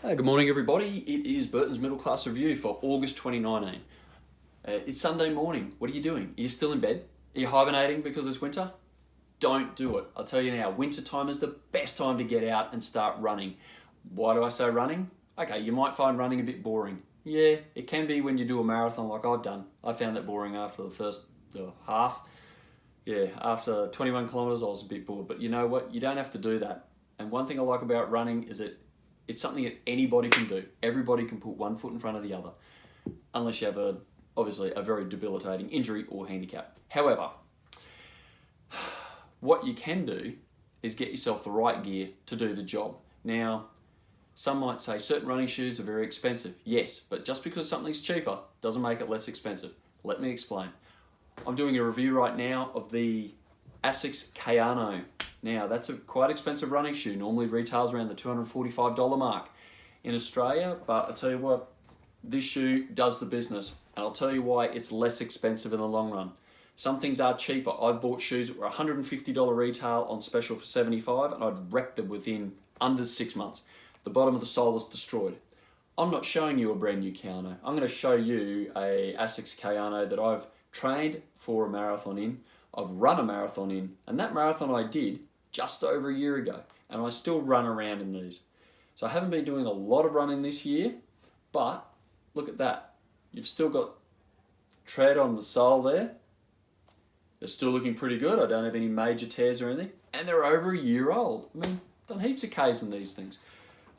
Good morning, everybody. It is Burton's Middle Class Review for August 2019. It's Sunday morning. What are you doing? Are you still in bed? Are you hibernating because it's winter? Don't do it. I'll tell you now, winter time is the best time to get out and start running. Why do I say running? Okay, you might find running a bit boring. Yeah, it can be when you do a marathon like I've done. I found that boring after the first half. Yeah, after 21 kilometres I was a bit bored. But you know what? You don't have to do that. And one thing I like about running is that it's something that anybody can do. Everybody can put one foot in front of the other, unless you have obviously a very debilitating injury or handicap. However, what you can do is get yourself the right gear to do the job. Now, some might say certain running shoes are very expensive. Yes, but just because something's cheaper doesn't make it less expensive. Let me explain. I'm doing a review right now of the Asics Kayano. Now, that's a quite expensive running shoe. Normally retails around the $245 mark in Australia, but I tell you what, this shoe does the business, and I'll tell you why it's less expensive in the long run. Some things are cheaper. I've bought shoes that were $150 retail on special for $75, and I'd wrecked them within under 6 months. The bottom of the sole was destroyed. I'm not showing you a brand new Kayano. I'm going to show you a Asics Kayano that I've trained for a marathon in, I've run a marathon in, and that marathon I did just over a year ago, and I still run around in these. So I haven't been doing a lot of running this year, but look at that. You've still got tread on the sole there. They're still looking pretty good. I don't have any major tears or anything, and they're over a year old. I mean, done heaps of Ks in these things.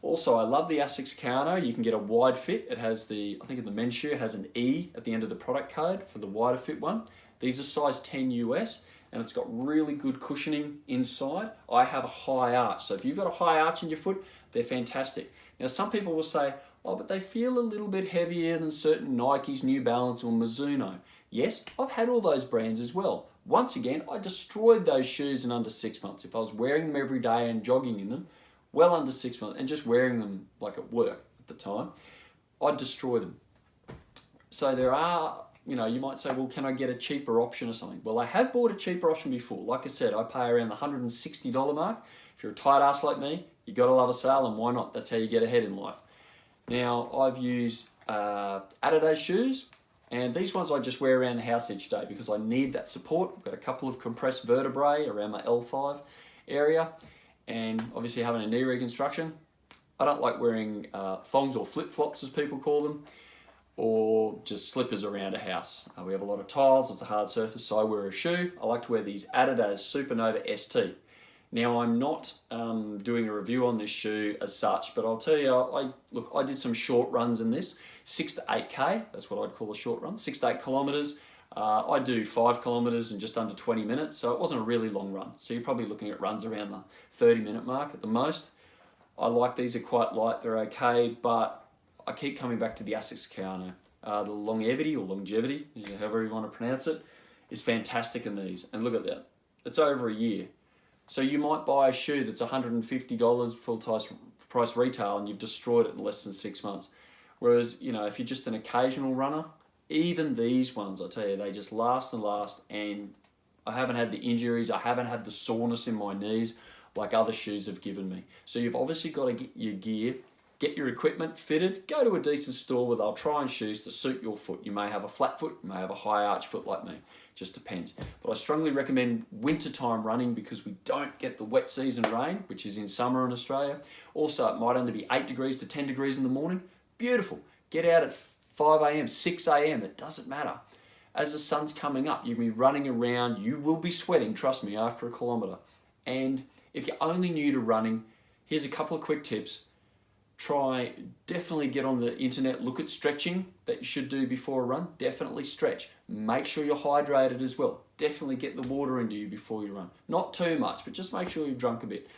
Also, I love the Asics Kayano. You can get a wide fit. It has I think in the men's shoe, it has an E at the end of the product code for the wider fit one. These are size 10 US, and it's got really good cushioning inside. I have a high arch, so if you've got a high arch in your foot, they're fantastic. Now, some people will say, oh, but they feel a little bit heavier than certain Nikes, New Balance, or Mizuno. Yes, I've had all those brands as well. Once again, I destroyed those shoes in under 6 months. If I was wearing them every day and jogging in them, well under 6 months, and just wearing them like at work at the time, I'd destroy them. So there are, you might say, well, can I get a cheaper option or something? Well, I have bought a cheaper option before. Like I said, I pay around the $160 mark. If you're a tight ass like me, you got to love a sale, and why not? That's how you get ahead in life. Now, I've used Adidas shoes, and these ones I just wear around the house each day because I need that support. I've got a couple of compressed vertebrae around my L5 area, and obviously having a knee reconstruction. I don't like wearing thongs or flip-flops, as people call them, or just slippers around a house. We have a lot of tiles, it's a hard surface, so I wear a shoe. I like to wear these Adidas Supernova ST. Now, I'm not doing a review on this shoe as such, but I'll tell you, I did some short runs in this, 6 to 8K, that's what I'd call a short run, 6 to 8 kilometres. I do 5 kilometres in just under 20 minutes, so it wasn't a really long run. So you're probably looking at runs around the 30-minute mark at the most. I like these, are quite light, they're okay, but I keep coming back to the Asics Kayano. The longevity or longevity, however you want to pronounce it, is fantastic in these. And look at that, it's over a year. So you might buy a shoe that's $150 full price retail, and you've destroyed it in less than 6 months. Whereas, if you're just an occasional runner, even these ones, I tell you, they just last and last, and I haven't had the injuries, I haven't had the soreness in my knees like other shoes have given me. So you've obviously got to get your gear, get your equipment fitted, go to a decent store where they'll try on shoes to suit your foot. You may have a flat foot, you may have a high arch foot like me, just depends. But I strongly recommend wintertime running because we don't get the wet season rain, which is in summer in Australia. Also, it might only be 8 degrees to 10 degrees in the morning. Beautiful. Get out at 5 a.m, 6 a.m, it doesn't matter. As the sun's coming up, you'll be running around, you will be sweating, trust me, after a kilometre. And if you're only new to running, here's a couple of quick tips. Definitely get on the internet, look at stretching that you should do before a run. Definitely stretch. Make sure you're hydrated as well. Definitely get the water into you before you run. Not too much, but just make sure you've drunk a bit.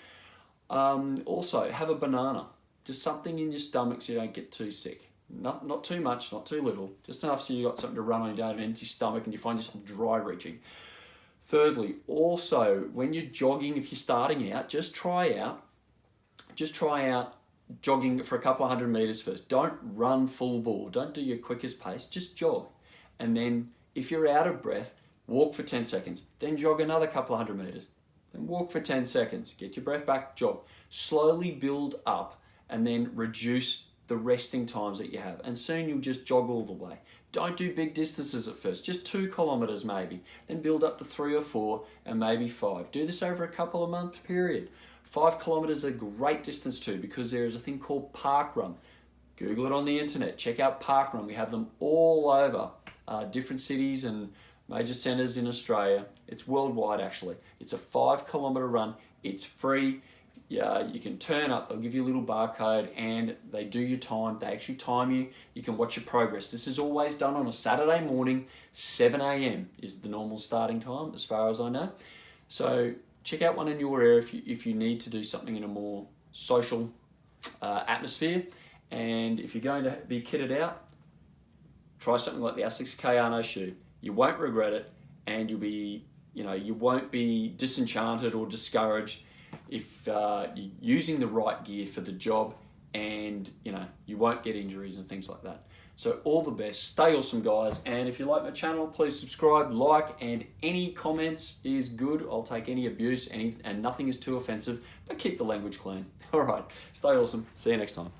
Also, have a banana. Just something in your stomach so you don't get too sick. Not too much, not too little. Just enough so you got something to run on, you don't have an empty stomach and you find yourself dry reaching. Thirdly, also, when you're jogging, if you're starting out, just try out jogging for a couple of 100 meters first. Don't run full bore. Don't do your quickest pace. Just jog. And then if you're out of breath, walk for 10 seconds. Then jog another couple of 100 meters. Then walk for 10 seconds. Get your breath back, jog. Slowly build up and then reduce the resting times that you have. And soon you'll just jog all the way. Don't do big distances at first, just 2 kilometers maybe, then build up to 3 or 4 and maybe 5. Do this over a couple of months period. 5 kilometers is a great distance too, because there is a thing called park run. Google it on the internet, check out park run. We have them all over different cities and major centers in Australia. It's worldwide actually. It's a 5 kilometer run. It's free. Yeah, you can turn up, they'll give you a little barcode and they do your time. They actually time you. You can watch your progress. This is always done on a Saturday morning, 7 a.m. is the normal starting time as far as I know. So check out one in your area if you need to do something in a more social atmosphere. And if you're going to be kitted out, try something like the Asics Arno shoe. You won't regret it, and you won't be disenchanted or discouraged if you're using the right gear for the job, and you won't get injuries and things like that. So all the best, stay awesome guys, and if you like my channel, please subscribe, like, and any comments is good. I'll take any abuse, and nothing is too offensive, but keep the language clean. All right, stay awesome, see you next time.